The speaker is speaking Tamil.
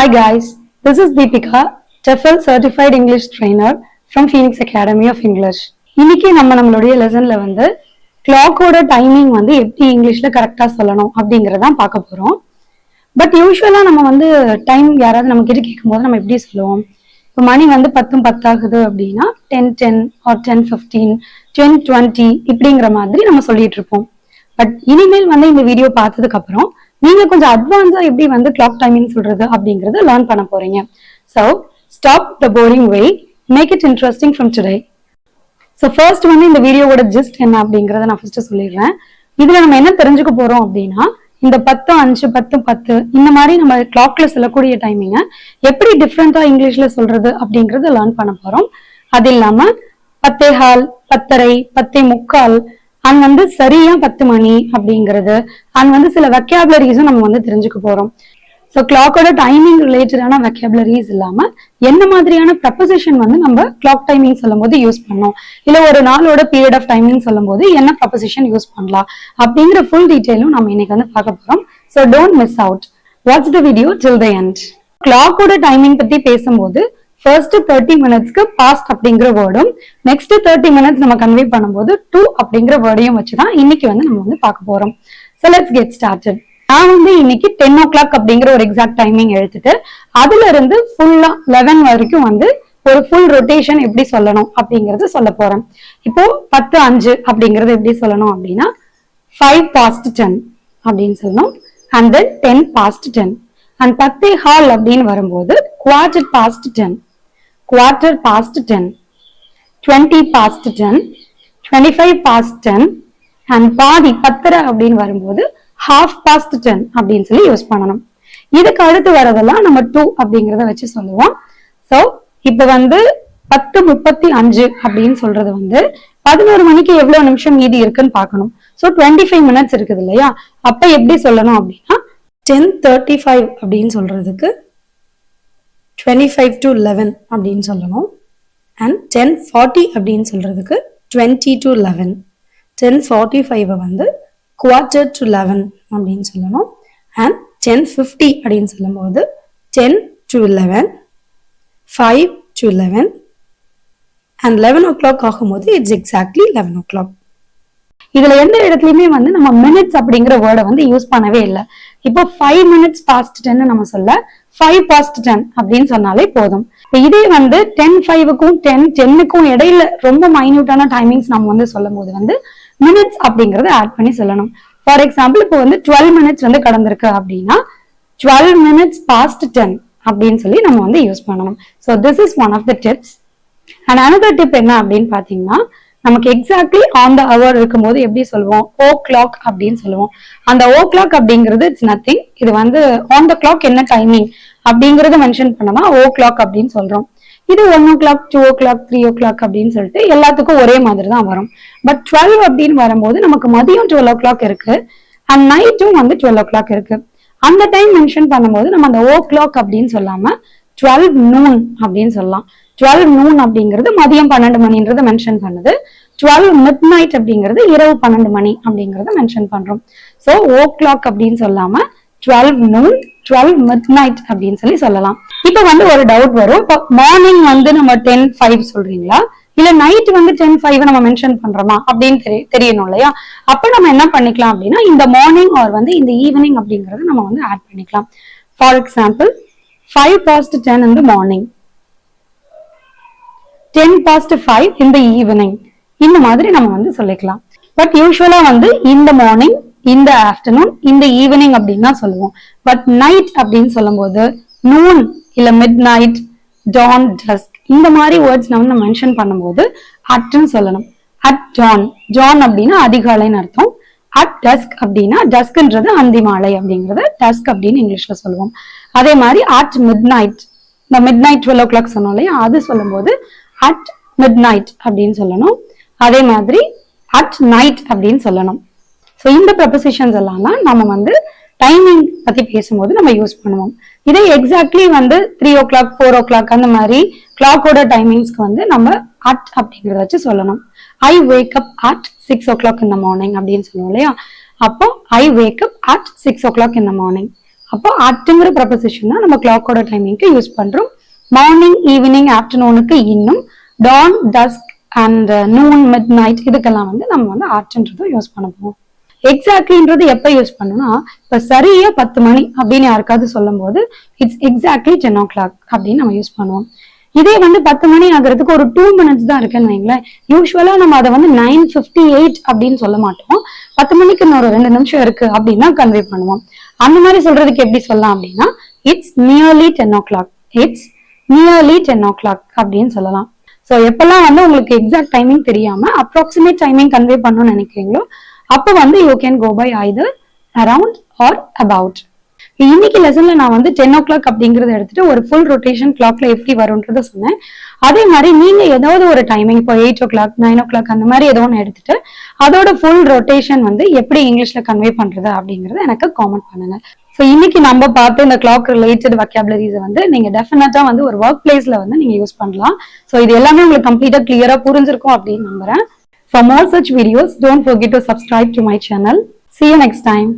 Hi guys, this is Deepika, TEFL Certified English Trainer from Phoenix Academy of English. இன்னைக்கு நம்மளுடைய லெசன்ல வந்து கிளாக்கோட டைமிங் வந்து எப்படி இங்கிலீஷ்ல கரெக்டா சொல்லணும் அப்படிங்கறதான் பார்க்க போறோம். பட் யூஸ்வலா நம்ம வந்து டைம் யாராவது நம்ம கிட்ட கேட்கும் போது நம்ம எப்படி சொல்லுவோம்? இப்போ மணி வந்து 10:10 ஆகுது அப்படின்னா 10:10 or 10:15, 10:20 இப்படிங்கிற மாதிரி நம்ம சொல்லிட்டு இருப்போம். பட் இனிமேல் வந்து இந்த வீடியோ பார்த்ததுக்கு அப்புறம் நீங்க கொஞ்சம் அட்வான்ஸா எப்படி வந்து கிளாக் டைமிங் சொல்றது அப்படிங்கறத லேர்ன் பண்ண போறீங்க. So stop the boring way, make it interesting from today. So first வந்து இந்த வீடியோவோட ஜிஸ்ட் என்ன அப்படிங்கறத நான் ஃபர்ஸ்ட் சொல்லிடுறேன். இதுல நம்ம என்ன தெரிஞ்சுக்க போறோம் அப்படின்னா இந்த 10:05, 10:10 இந்த மாதிரி நம்ம கிளாக்ல சொல்லக்கூடிய டைமிங்க எப்படி டிஃப்ரெண்டா இங்கிலீஷ்ல சொல்றது அப்படிங்கறத லேர்ன் பண்ண போறோம். அது இல்லாம 10:15, 10:30, 10:45 அண்ட் வந்து சரியா 10 மணி அப்படிங்கிறது அண்ட் வந்து சில வெக்காபுலரிஸும் நம்ம வந்து தெரிஞ்சுக்க போறோம். ஸோ கிளாக்கோட டைமிங் ரிலேட்டடான வெக்காபுலரிஸ் இல்லாம என்ன மாதிரியான ப்ரப்போசிஷன் வந்து நம்ம கிளாக் டைமிங் சொல்லும் போது யூஸ் பண்ணோம், இல்ல ஒரு நாளோட பீரியட் ஆஃப் டைமிங் சொல்லும் போது என்ன ப்ரப்போசிஷன் யூஸ் பண்ணலாம் அப்படிங்கிற ஃபுல் டீடைலும் நம்ம இன்னைக்கு வந்து பார்க்க போறோம். So don't miss out, watch the video till the end. கிளாக்கோட டைமிங் பத்தி பேசும்போது ஃபர்ஸ்ட் 30 மினிட்ஸ்க்கு பாஸ்ட் அப்படிங்கிற வேர்டும், நெக்ஸ்ட் 30 மினிட்ஸ் நம்ம கன்வே பண்ணும்போது டு அப்படிங்கிற வேர்டையும் வச்சுதான் இன்னைக்கு வந்து நம்ம வந்து பார்க்க போறோம். So let's get started. நான் வந்து இன்னைக்கு 10 o'clock அப்படிங்கிற ஒரு எக்ஸாக்ட் டைமிங் எடுத்துட்டு அதுல இருந்து ஃபுல்லா 11 வரைக்கும் வந்து ஒரு ஃபுல் ரொட்டேஷன் எப்படி சொல்லணும் அப்படிங்கறது சொல்ல போறேன். இப்போ 10:05 அப்படிங்கறது எப்படி சொல்லணும் அப்படின்னா 5 past 10 அப்படின்னு சொல்லணும். And then 10 past 10. And 10:15 அப்படின்னு வரும்போது quarter past 10, quarter past 10, 20 past 10, 25 past 10, and பாதி 10:30 அப்படின்னு வரும்போது half past 10 அப்படின்னு சொல்லி யூஸ் பண்ணணும். இதுக்கு அடுத்து வரதெல்லாம் நம்ம 2 அப்படிங்கறத வச்சு சொல்லுவோம். சோ இப்ப வந்து 10:35 அப்படின்னு சொல்றது வந்து 11 மணிக்கு எவ்வளவு நிமிஷம் மீதி இருக்குன்னு பார்க்கணும். சோ 25 மினிட்ஸ் இருக்குது இல்லையா, அப்ப எப்படி சொல்லணும் அப்படின்னா 10:35 அப்படின்னு சொல்றதுக்கு 25 to 11 அப்படின்னு சொல்லணும். அண்ட் 10:40 அப்படின்னு சொல்றதுக்கு 20 to 11. 10:45 வந்து quarter to 11 அப்படின்னு சொல்லணும். அண்ட் 10:50 அப்படின்னு சொல்லும் போது 10 to 11, 5 to 11, and 11 o'clock ஆகும்போது இட்ஸ் எக்ஸாக்ட்லி 11 o'clock. இதுல எந்த இடத்துலயுமே வந்து நம்ம மினிட்ஸ் அப்படிங்கிற வேர்டை வந்து யூஸ் பண்ணவே இல்லை. இப்போ 5 minutes past 10 நம்ம சொல்ல 5 past 10 அப்படின்னு சொன்னாலே போதும். இதே வந்து 10:05க்கும் 10:10க்கும் இடையில ரொம்ப மைன்யூட்டான டைமிங்ஸ் நம்ம வந்து சொல்லும் போது வந்து மினிட்ஸ் அப்படிங்கறத ஆட் பண்ணி சொல்லணும். ஃபார் எக்ஸாம்பிள் இப்போ வந்து 12 மினிட்ஸ் வந்து கடந்திருக்கு அப்படின்னா 12 minutes past 10 அப்படின்னு சொல்லி நம்ம வந்து யூஸ் பண்ணணும். So this is one of the tips. And another tip என்ன அப்படின்னு பாத்தீங்கன்னா நமக்கு எக்ஸாக்ட்லி ஆன் த அவர் இருக்கும்போது எப்படி சொல்லுவோம், ஓ கிளாக் அப்படின்னு சொல்லுவோம். அந்த ஓ கிளாக் அப்படிங்கிறது இட்ஸ் நத்திங். இது வந்து ஆன் த கிளாக் என்ன டைமிங் அப்படிங்கறத மென்ஷன் பண்ணமா ஓ கிளாக் அப்படின்னு சொல்றோம். இது 1 o'clock, 2 o'clock, 3 o'clock அப்படின்னு சொல்லிட்டு எல்லாத்துக்கும் ஒரே மாதிரி தான் வரும். பட் 12 அப்படின்னு வரும்போது நமக்கு மதியம் 12 o'clock இருக்கு அண்ட் நைட்டும் வந்து 12 o'clock இருக்கு. அந்த டைம் மென்ஷன் பண்ணும்போது நம்ம அந்த ஓ கிளாக் அப்படின்னு சொல்லாம 12 noon அப்படின்னு சொல்லலாம். 12 noon அப்படிங்கிறது மதியம் 12 மணின்றத மென்ஷன் பண்ணுது. 12 midnight அப்படிங்கிறது இரவு 12 மணி அப்படிங்கறத மென்ஷன் பண்றோம். சோ ஓ கிளாக் அப்படின்னு சொல்லாம 12 noon, 12 midnight அப்படின்னு சொல்லி சொல்லலாம். இப்ப வந்து ஒரு டவுட் வரும், இப்போ மார்னிங் வந்து நம்ம 10:05 சொல்றீங்களா இல்ல நைட் வந்து 10:05 நம்ம மென்ஷன் பண்றோமா அப்படின்னு தெரியணும் இல்லையா. அப்ப நம்ம என்ன பண்ணிக்கலாம் அப்படின்னா இந்த மார்னிங் ஆர் வந்து இந்த ஈவினிங் அப்படிங்கறத நம்ம வந்து ஆட் பண்ணிக்கலாம். For example 5 past 10 in the morning, 10 past 5 in the evening, இந்த மாதிரி நம்ம வந்து சொல்லிக்கலாம். பட் யூஸ்வலா வந்து இந்த மார்னிங், இந்த ஆஃப்டர்நூன், இந்த ஈவினிங் அப்படின்னு தான் சொல்லுவோம். பட் நைட் அப்படின்னு சொல்லும் போது நூன் இல்ல மிட் நைட், டான், டஸ்க் இந்த மாதிரி வேர்ட்ஸ் நம்ம மென்ஷன் பண்ணும்போது அட்ன்னு சொல்லணும். அட் டான், ஜான் அப்படின்னா அதிகாலைன்னு அர்த்தம். அட் டஸ்க் அப்படின்னா டஸ்க்ன்றது அந்தி மாலை அப்படிங்கறத டஸ்க் அப்படின்னு இங்கிலீஷ்ல சொல்லுவோம். அதே மாதிரி அட் மிட் நைட், இந்த மிட் நைட் 12 o'clock சொன்னோம் இல்லையா, அது சொல்லும் போது அட் மிட் நைட் அப்படின்னு சொல்லணும். அதே மாதிரி அட் நைட் அப்படின்னு சொல்லணும். ஸோ இந்த ப்ரப்போசிஷன்ஸ் எல்லாம் தான் நம்ம வந்து டைமிங் பத்தி பேசும்போது நம்ம யூஸ் பண்ணுவோம். இதே எக்ஸாக்ட்லி வந்து 3 o'clock, 4 o'clock அந்த மாதிரி கிளாக்கோட டைமிங்ஸ்க்கு வந்து நம்ம அட் அப்படிங்கறத வச்சு சொல்லணும். ஐ wake up at 6 o'clock in the morning அப்படின்னு சொல்லுவோம் இல்லையா. அப்போ ஐ wake up at 6 o'clock in the morning. அப்போ அட்ங்கிற ப்ரொபோசிஷன் தான் நம்ம கிளாக்கோட டைமிங்க்கு யூஸ் பண்றோம். மார்னிங், ஈவினிங், ஆஃப்டர்நூனுக்கு இன்னும், dawn, dusk and noon, midnight இதுக்கெல்லாம் வந்து நம்ம வந்து அட்ன்றதும் யூஸ் பண்ண போறோம். எக்ஸாக்ட்லின்றது எப்ப யூஸ் பண்ணணும்னா, இப்ப சரியா 10 மணி அப்படின்னு யாருக்காவது சொல்லும் போது இட்ஸ் எக்ஸாக்ட்லி 10 o'clock அப்படின்னு நம்ம யூஸ் பண்ணுவோம். இதே வந்து 10 மணி ஆகிறதுக்கு ஒரு 2 minutes தான் இருக்குன்னு வைங்களேன், யூஸ்வலா நம்ம அதை வந்து 9:58 அப்படின்னு சொல்ல மாட்டோம். 10 மணிக்கு இன்னொரு 2 நிமிஷம் இருக்கு அப்படின்னா கன்வே பண்ணுவோம். அந்த மாதிரி சொல்றதுக்கு எப்படி சொல்லலாம் அப்படின்னா, it's nearly 10 o'clock, it's nearly 10 o'clock அப்படின்னு சொல்லலாம். ஸோ எப்பெல்லாம் வந்து உங்களுக்கு எக்ஸாக்ட் டைமிங் தெரியாம அப்ராக்சிமேட் டைமிங் கன்வே பண்ணணும்னு நினைக்கிறீங்களோ அப்போ வந்து you can go by either around or about. இன்னைக்கு லெசன்ல நான் வந்து 10 o'clock அப்படிங்கறத எடுத்துட்டு ஒரு ஃபுல் ரொட்டேஷன் கிளாக்ல எப்படி வரும்ன்றத சொன்னேன். அதே மாதிரி நீங்க ஏதாவது ஒரு டைமிங் இப்போ 8 o'clock, 9 o'clock அந்த மாதிரி ஏதோ ஒன்று எடுத்துட்டு அதோட ஃபுல் ரொட்டேஷன் வந்து எப்படி இங்கிலீஷ்ல கன்வே பண்றது அப்படிங்கறத எனக்கு காமெண்ட் பண்ணுங்க. ஸோ இன்னைக்கு நம்ம பார்த்து இந்த கிளாக் ரிலேட்டட் வொக்காபுலரிஸை வந்து நீங்க டெஃபினட்டா வந்து ஒரு ஒர்க் பிளேஸ்ல வந்து நீங்க யூஸ் பண்ணலாம். ஸோ இது எல்லாமே உங்களுக்கு கம்ப்ளீட்டா கிளியரா புரிஞ்சிருக்கும் அப்படின்னு நம்புறேன். For more such videos, don't forget to subscribe to my channel. See you next time.